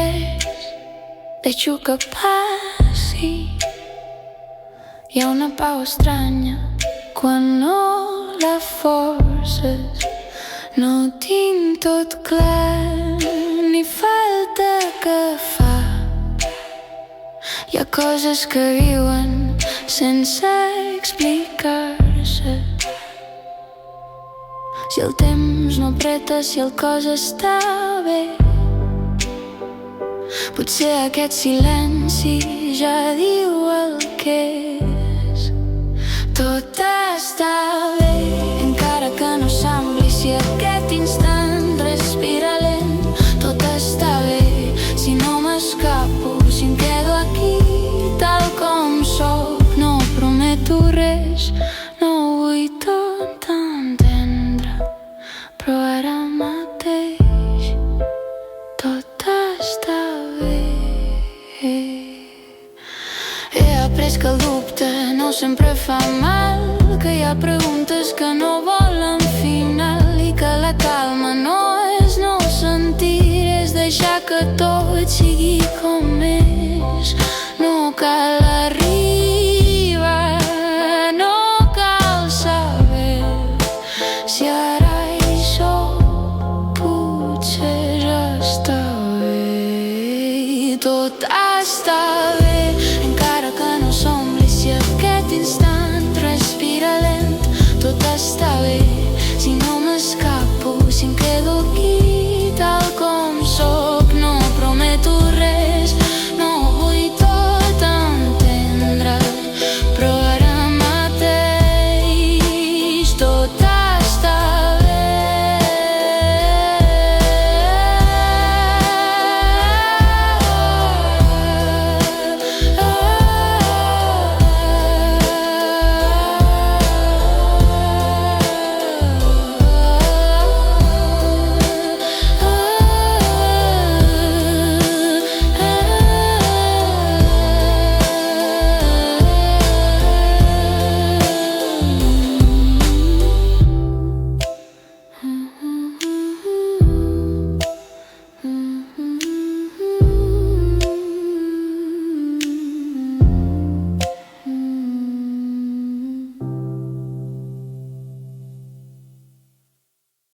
res, deixo que passi. Hi ha una pau estranya quan no la forces. No tinc tot clar, ni falta que fa. Hi ha coses que viuen sense explicar-se. Si el temps no apreta, si el cos està bé, potser aquest silenci ja diu el que és. Tot està bé, encara que no sembli. Si aquest instant respira lent, tot està bé. Si no m'escapo, si em quedo aquí tal com soc, no prometo res, no vull tot entendre, però ara mateix tot està bé. He après que el dubte no sempre fa mal, que hi ha preguntes que no volen final i que la calma no és no sentir, és deixar que tot sigui com és. No cal arribar, no cal saber si ara hi soc, potser ja està bé. Tot està bé.